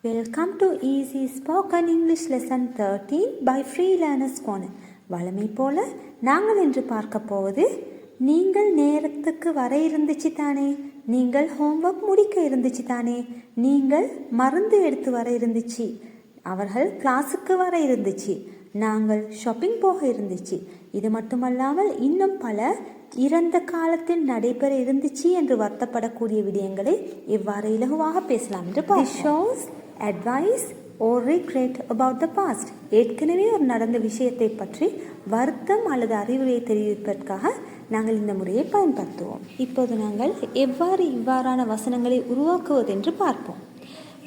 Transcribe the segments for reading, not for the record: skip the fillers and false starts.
Welcome to easy spoken English lesson 13 by free learners corner. வழமை போல நாங்கள் இன்று பார்க்க போவது, நீங்கள் நேரத்துக்கு வர இருந்துச்சு தானே, நீங்கள் ஹோம்ஒர்க் முடிக்க இருந்துச்சு தானே, நீங்கள் மருந்து எடுத்து வர இருந்துச்சு, அவர்கள் கிளாஸுக்கு வர இருந்துச்சு, நாங்கள் ஷாப்பிங் போக இருந்துச்சு. இது மட்டுமல்லாமல் இன்னும் பல இறந்த காலத்தில் நடைபெற இருந்துச்சு என்று வருத்தப்படக்கூடிய விடயங்களை எவ்வாறு இலகுவாக பேசலாம் என்று shows advice or regret about the past. ஏற்கனவே ஒரு நடந்த விஷயத்தை பற்றி வருத்தம் அல்லது அறிவுரையை தெரிவிப்பதற்காக நாங்கள் இந்த முறையை பயன்படுத்துவோம். இப்போது நாங்கள் எவ்வாறு இவ்வாறான வசனங்களை உருவாக்குவது என்று பார்ப்போம்.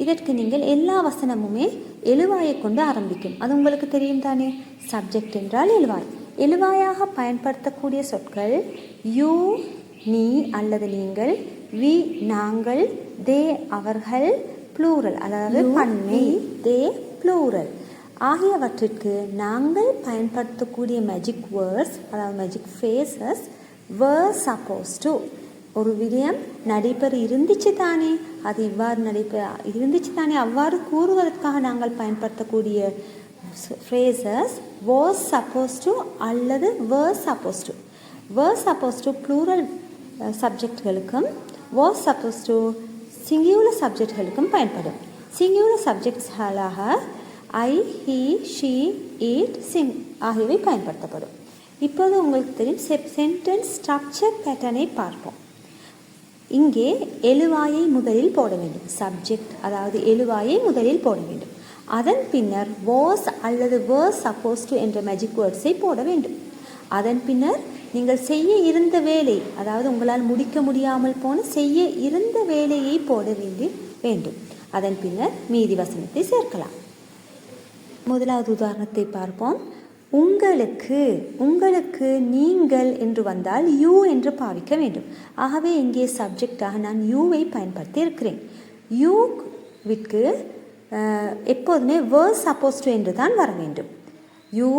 இதற்கு நீங்கள் எல்லா வசனமுமே எழுவாயை கொண்டு ஆரம்பிக்கும். அது உங்களுக்கு தெரியும் தானே. சப்ஜெக்ட் என்றால் எழுவாய். எழுவாயாக பயன்படுத்தக்கூடிய சொற்கள் யூ, நீ அல்லது நீங்கள், வி நாங்கள், தே அவர்கள், ப்ளூரல் அதாவது பன்மை, தே ப்ளூரல் ஆகியவற்றிற்கு நாங்கள் பயன்படுத்தக்கூடிய மேஜிக் வேர்ட்ஸ் அதாவது magic phrases were supposed to. ஒரு விடயம் நடைபெற இருந்துச்சு தானே, அது இவ்வாறு இருந்துச்சு தானே அவ்வாறு கூறுவதற்காக நாங்கள் பயன்படுத்தக்கூடிய ஃப்ரேசஸ் was supposed to அல்லது were supposed to. were supposed to plural சப்ஜெக்ட்களுக்கும் was supposed to சிங்குலர் சப்ஜெக்ட்களுக்கும் பயன்படும். சிங்குலர் சப்ஜெக்ட்ஸ்களாக ஐ, ஹி, ஷீ, இட், சிங் ஆகியவை பயன்படுத்தப்படும். இப்போது உங்களுக்கு தெரியும் சென்டென்ஸ் ஸ்ட்ரக்சர் பேட்டர்னை பார்ப்போம். இங்கே எழுவாயை முதலில் போட வேண்டும். சப்ஜெக்ட் அதாவது எழுவாயை முதலில் போட வேண்டும். அதன் பின்னர் was அல்லது were supposed to என்ற மேஜிக் வேர்ட்ஸை போட வேண்டும். அதன் பின்னர் நீங்கள் செய்ய இருந்த வேலை அதாவது உங்களால் முடிக்க முடியாமல் போன செய்ய இருந்த வேலையை போட வேண்டும். அதன் பின்னர் மீதி வசனத்தை சேர்க்கலாம். முதலாவது உதாரணத்தை பார்ப்போம். உங்களுக்கு நீங்கள் என்று வந்தால் யூ என்று பாவிக்க வேண்டும். ஆகவே இங்கே சப்ஜெக்டாக நான் யூவை பயன்படுத்தி இருக்கிறேன். யூவிற்கு எப்போதுமே were supposed to என்று தான் வர வேண்டும். You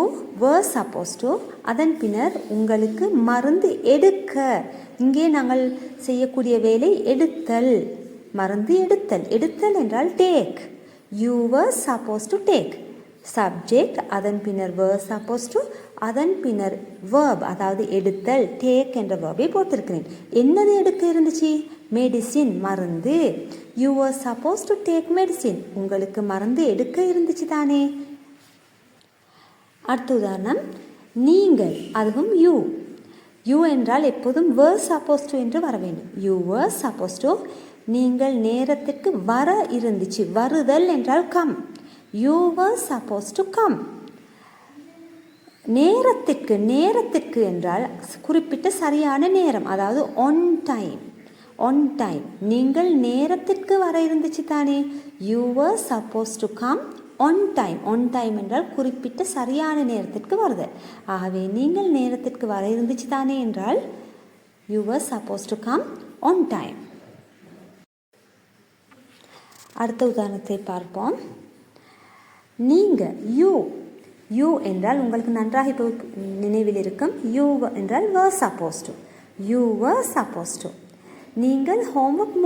were supposed to. அதன் பின்னர் உங்களுக்கு மருந்து எடுக்க, இங்கே நாங்கள் செய்யக்கூடிய வேலை எடுத்தல், மருந்து எடுத்தல் என்றால் take. You were supposed to take. Subject அதன் பின்னர் were supposed to, அதன் பின்னர் verb அதாவது எடுத்தல் டேக் என்ற verb-ஐ போட்டிருக்கிறேன். என்னது எடுக்க இருந்துச்சு? மெடிசின் மருந்து. You were supposed to take medicine. உங்களுக்கு மருந்து எடுக்க இருந்துச்சு தானே. அடுத்த உதாரணம், நீங்கள் அதுவும் யூ என்றால் எப்போதும் were supposed to என்று வர வேண்டும். You were supposed to. நீங்கள் நேரத்திற்கு வர இருந்துச்சு. வருதல் என்றால் come. You were supposed to come. நேரத்திற்கு என்றால் குறிப்பிட்ட சரியான நேரம் அதாவது on time. நீங்கள் நேரத்திற்கு வர இருந்துச்சு தானே. You were supposed to come on time என்றால் குறிப்பிட்ட சரியான நேரத்திற்கு வருதல். ஆகவே நீங்கள் நேரத்திற்கு வர இருந்துச்சு தானே என்றால் you were supposed to come on time. அடுத்த உதாரணத்தை பார்ப்போம். நீங்கள் யூ என்றால் உங்களுக்கு நன்றாக இப்போ நினைவில் இருக்கும். யூ என்றால் were supposed to. You were supposed to. நீங்கள் ஹோம்ஒர்க்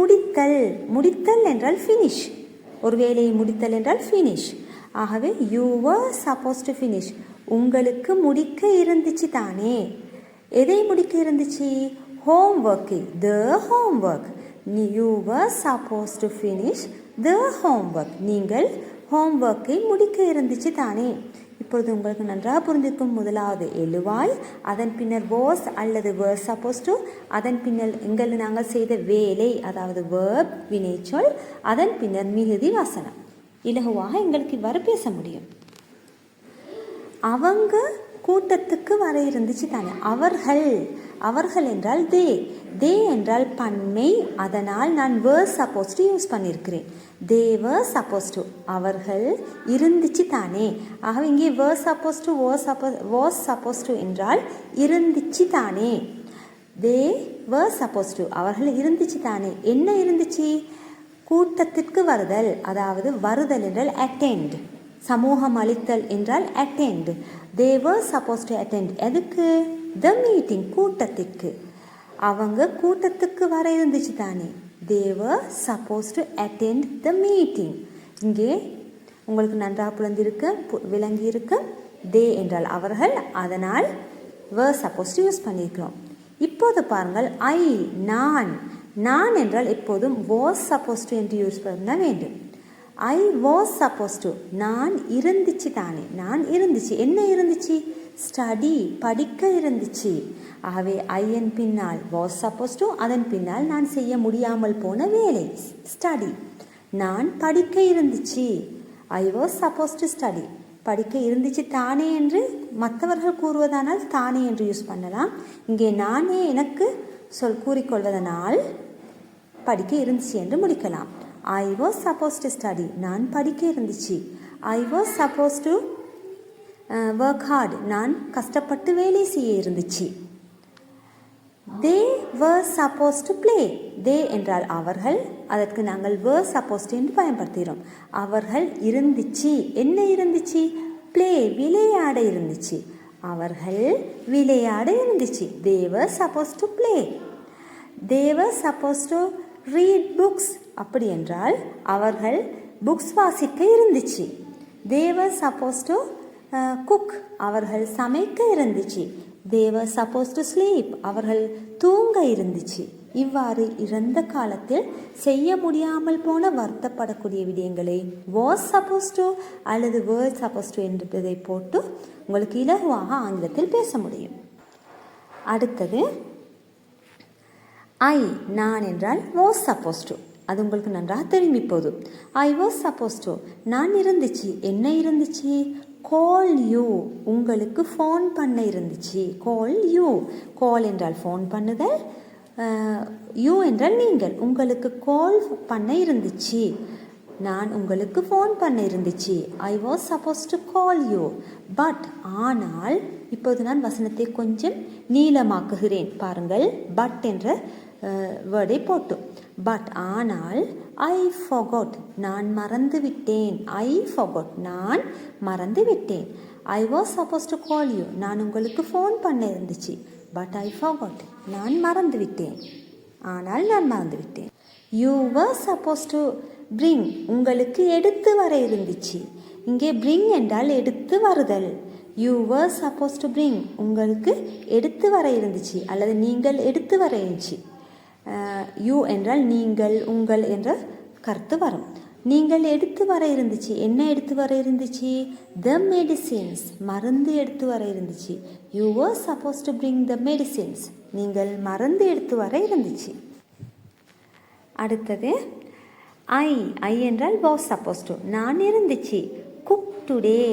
முடித்தல் என்றால் finish. ஒரு வேலையை முடித்தல் என்றால் finish. ஆகவே you were supposed to finish. உங்களுக்கு முடிக்க இருந்துச்சு தானே. எதை முடிக்க இருந்துச்சு? homework. the homework. you were supposed to finish the homework. நீங்கள் ஹோம்ஒர்க்கை முடிக்க இருந்துச்சு தானே. இப்பொழுது உங்களுக்கு நன்றாக புரிந்திருக்கும். முதலாவது எழுவாய், அதன் பின்னர் was அல்லது were supposed to, அதன் பின்னர் நாங்கள் செய்த வேலை அதாவது verb வினைச்சொல், அதன் பின்னர் மிகுதி வசனம். இலகுவாக எங்களுக்கு இவ்வாறு பேச முடியும். அவங்க கூட்டத்துக்கு வர இருந்துச்சு தானே. அவர்கள் என்றால் தே என்றால் பன்மை, அதனால் நான் were supposed to யூஸ் பண்ணியிருக்கிறேன். they were supposed to. அவர்கள் இருந்துச்சு தானே. ஆகவே இங்கே were supposed to was supposed to என்றால் இருந்துச்சு தானே. they were supposed to. அவர்கள் இருந்துச்சு தானே. என்ன இருந்துச்சு? கூட்டத்திற்கு வருதல் அதாவது வருதல் என்றால் attend. சமூகம் அளித்தல் என்றால் attend. they were supposed to attend. எதுக்கு? the meeting. கூட்டத்திற்கு. அவங்க கூட்டத்துக்கு வர இருந்துச்சு தானே. they were supposed to attend the meeting. இங்கே உங்களுக்கு நன்றாக புலந்திருக்க விளங்கி இருக்க தே என்றால் அவர்கள், அதனால் were supposed யூஸ் பண்ணியிருக்கிறோம். இப்போது பாருங்கள் ஐ நான். நான் என்றால் எப்போதும் was supposed என்று யூஸ் பண்ண வேண்டும். ஐ was supposed to, நான் இருந்துச்சு தானே, நான் இருந்துச்சு, என்ன இருந்துச்சு, ஸ்டடி படிக்க இருந்துச்சு. ஆகவே ஐயன் பின்னால் was supposed to, அதன் பின்னால் நான் செய்ய முடியாமல் போன வேலை ஸ்டடி, நான் படிக்க இருந்துச்சு. ஐ was supposed to study, படிக்க இருந்துச்சு தானே என்று மற்றவர்கள் கூறுவதானால் தானே என்று யூஸ் பண்ணலாம். இங்கே நானே எனக்கு கூறிக்கொள்வதனால் படிக்க இருந்துச்சு என்று முடிக்கலாம். I was supposed to study, நான் படிக்க இருந்துச்சு. I was supposed to work hard, நான் கஷ்டப்பட்டு வேலை செய்ய இருந்துச்சு. They were supposed to play, they என்றால் அவர்கள், அதற்கு நாங்கள் were supposed என்று பயன்படுத்துகிறோம். அவர்கள் இருந்துச்சு, என்ன இருந்துச்சு, play விளையாட இருந்துச்சு. அவர்கள் விளையாட இருந்துச்சு. They were supposed to play. They were supposed to read books, அப்படி என்றால் அவர்கள் புக்ஸ் வாசிக்க இருந்துச்சு. They were supposed to cook, அவர்கள் சமைக்க இருந்துச்சு. They were supposed to sleep, அவர்கள் தூங்க இருந்துச்சு. இவ்வாறு இறந்த காலத்தில் செய்ய முடியாமல் போன வருத்தப்படக்கூடிய விடயங்களை was supposed to அல்லது were supposed to என்பதை போட்டு உங்களுக்கு இலகுவாக ஆங்கிலத்தில் பேச முடியும். அடுத்தது ஐ நான் என்றால் was supposed to, அது உங்களுக்கு நன்றாக தெரியும். இப்போது ஐ was supposed to, நான் இருந்துச்சு, என்ன இருந்துச்சு, call you, உங்களுக்கு ஃபோன் பண்ண இருந்துச்சு. call you, call என்றால் ஃபோன் பண்ணுதல், யூ என்றால் நீங்கள், உங்களுக்கு கால் பண்ண இருந்துச்சு, நான் உங்களுக்கு ஃபோன் பண்ண இருந்துச்சு. ஐ was supposed to call you, but ஆனால், இப்போது நான் வசனத்தை கொஞ்சம் நீளமாக்குகிறேன் பாருங்கள், பட் என்ற வேர்டை போட்டு. பட் ஆனால் ஐ forgot, நான் மறந்து விட்டேன். ஐ forgot, நான் மறந்து விட்டேன். ஐ was supposed to call you, நான் உங்களுக்கு ஃபோன் பண்ண இருந்துச்சு. பட் ஐ forgot, நான் மறந்து விட்டேன், ஆனால் நான் மறந்து விட்டேன். You were supposed to bring, உங்களுக்கு எடுத்து வர இருந்துச்சு. இங்கே bring என்றால் எடுத்து வருதல். You were supposed to bring, உங்களுக்கு எடுத்து வர இருந்துச்சு அல்லது நீங்கள் எடுத்து வர இருந்துச்சு. யூ என்றால் நீங்கள், உங்கள் என்ற கருத்து வரும். நீங்கள் எடுத்து வர இருந்துச்சு, என்ன எடுத்து வர இருந்துச்சு, the medicines, மருந்து எடுத்து வர இருந்துச்சு. you were supposed to bring the medicines, நீங்கள் மருந்து எடுத்து வர இருந்துச்சு. அடுத்தது ஐ என்றால் was supposed to, நான் இருந்துச்சு. cook today,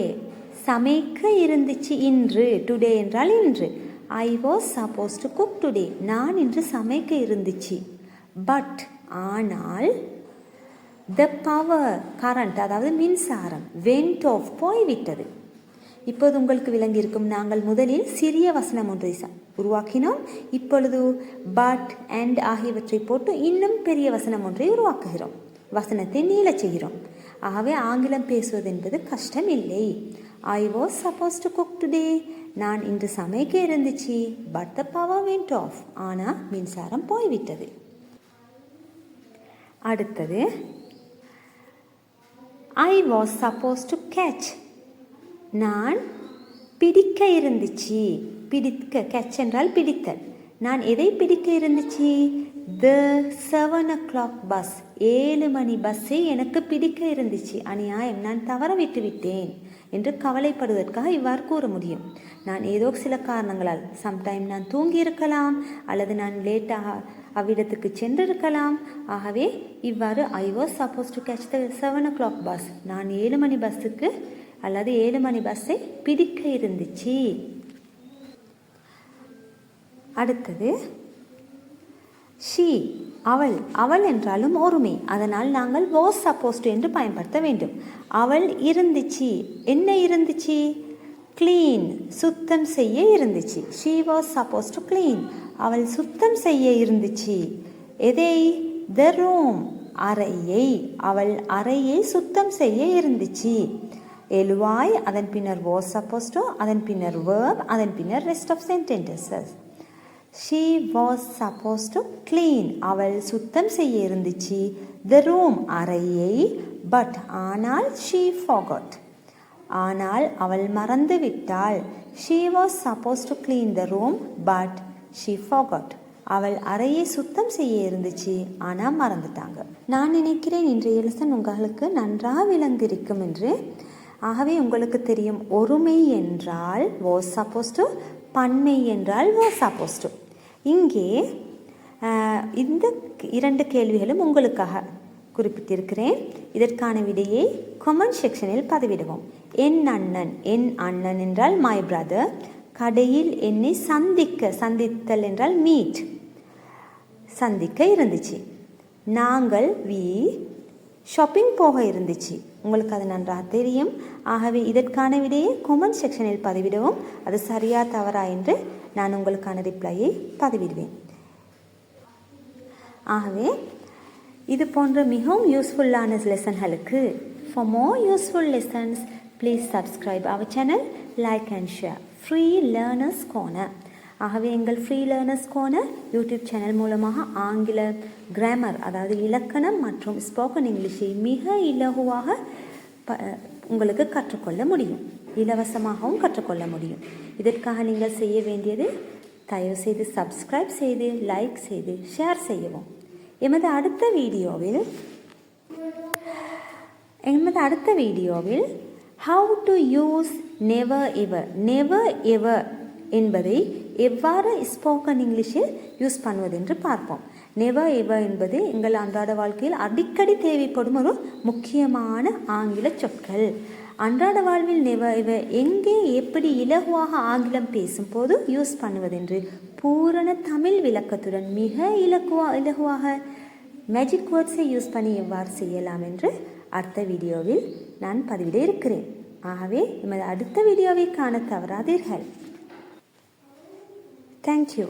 சமைக்க இருந்துச்சு இன்று. டுடே என்றால் இன்று. ஐ was supposed to cook today, நான் இன்று சமைக்க இருந்துச்சு. பட் ஆனால் the power, current, அதாவது மின்சாரம், went off, போய்விட்டது. இப்போது உங்களுக்கு விளங்கியிருக்கும், நாங்கள் முதலில் சிறிய வசனம் ஒன்றை உருவாக்கினோம். இப்பொழுது பட் அண்ட் ஆகியவற்றை போட்டு இன்னும் பெரிய வசனம் ஒன்றை உருவாக்குகிறோம், வசனத்தை நீளச் செய்கிறோம். ஆகவே ஆங்கிலம் பேசுவது என்பது கஷ்டம் இல்லை. ஐ was supposed to cook today, நான் இன்று சமைக்க இருந்துச்சு. But the power went off, ஆனால் மின்சாரம் போய்விட்டது. அடுத்தது ஐ was supposed to catch, நான் பிடிக்க இருந்துச்சு. பிடிக்க, catch என்றால் பிடித்தல். நான் எதை பிடிக்க இருந்துச்சு, the 7 o'clock bus, 7 மணி பஸ்ஸை எனக்கு பிடிக்க இருந்துச்சு. அநியாயம், நான் தவற விட்டு விட்டேன் என்று கவலைப்படுவதற்காக இவ்வாறு கூற முடியும். நான் ஏதோ சில காரணங்களால், சம்டைம் நான் தூங்கி இருக்கலாம் அல்லது நான் லேட்டாக அவ்விடத்துக்கு சென்றிருக்கலாம். ஆகவே இவ்வாறு ஐ was supposed to catch the 7 o'clock bus, நான் 7 மணி பஸ்ஸுக்கு அல்லது 7 மணி பஸ்ஸை பிடிக்க இருந்துச்சு. அடுத்தது ஷீ, அவள். அவள் என்றாலும் ஒருமை, அதனால் நாங்கள் was supposed to என்று பயன்படுத்த வேண்டும். அவள் இருந்துச்சு, என்ன இருந்துச்சு, கிளீன், சுத்தம் செய்ய இருந்துச்சு. She was supposed to clean, அவள் சுத்தம் செய்ய இருந்துச்சு. எதை, the room, அறையை, அவள் அறையை சுத்தம் செய்ய இருந்துச்சு. எழுவாய், அதன் பின்னர் was supposed to, அதன் பின்னர் verb, அதன் பின்னர் rest of sentences. She was supposed to clean, அவள் சுத்தம் செய்ய இருந்துச்சு. the room அறையை, but ஆனால் she forgot ஆனால் அவள் மறந்து விட்டாள். She was supposed to clean the room but she forgot அவள் அறையை சுத்தம் செய்ய இருந்துச்சு ஆனால் மறந்துட்டாங்க. நான் நினைக்கிறேன் இன்றைய லெசன் உங்களுக்கு நன்றாக விளங்கியிருக்கும் என்று. ஆகவே உங்களுக்கு தெரியும் ஒருமை என்றால் was supposed to, பன்மை என்றால் was supposed to. இங்கே இந்த 2 கேள்விகளும் உங்களுக்காக குறிப்பிட்டிருக்கிறேன். இதற்கான விடையை கமெண்ட் செக்ஷனில் பதிவிடுவோம். என் அண்ணன் என்றால் மை பிரதர். கடையில் என்னை சந்தித்தல் என்றால் மீட், சந்திக்க இருந்துச்சு. நாங்கள் ஷாப்பிங் போக இருந்துச்சு. உங்களுக்கு அது நன்றாக தெரியும். ஆகவே இதற்கான விடையை கமெண்ட் செக்ஷனில் பதிவிடுவோம். அது சரியா தவறா என்று நான் உங்களுக்கான ரிப்ளையை பதிவிடுவேன். ஆகவே இது போன்ற மிகவும் யூஸ்ஃபுல்லான லெசன்களுக்கு for more useful lessons please subscribe our channel, like and share. Free learners corner. ஆகவே எங்கள் free learners corner YouTube channel மூலமாக ஆங்கில கிராமர், அதாவது இலக்கணம் மற்றும் ஸ்போக்கன் இங்கிலீஷை மிக இலகுவாக உங்களுக்கு கற்றுக்கொள்ள முடியும், இலவசமாகவும் கற்றுக்கொள்ள முடியும். இதற்காக நீங்கள் செய்ய வேண்டியது தயவுசெய்து சப்ஸ்கிரைப் செய்து, லைக் செய்து, ஷேர் செய்யவும். எமது அடுத்த வீடியோவில் how to use never ever என்பதை எவ்வாறு ஸ்போக்கன் இங்கிலீஷில் யூஸ் பண்ணுவது என்று பார்ப்போம். நெவர் எவர் என்பது எங்கள் அன்றாட வாழ்க்கையில் அடிக்கடி தேவைப்படும் ஒரு முக்கியமான ஆங்கில சொற்கள். அன்றாட வாழ்வில் நெவர் எவர் எங்கே எப்படி இலகுவாக ஆங்கிலம் பேசும்போது யூஸ் பண்ணுவதென்று பூரண தமிழ் விளக்கத்துடன் மிக இலகுவாக மேஜிக் வேர்ட்ஸை யூஸ் பண்ணி எவ்வாறு செய்யலாம் என்று அடுத்த வீடியோவில் நான் பதிவிட இருக்கிறேன். ஆகவே எமது அடுத்த வீடியோவை காண தவறாதீர்கள். தேங்க்யூ.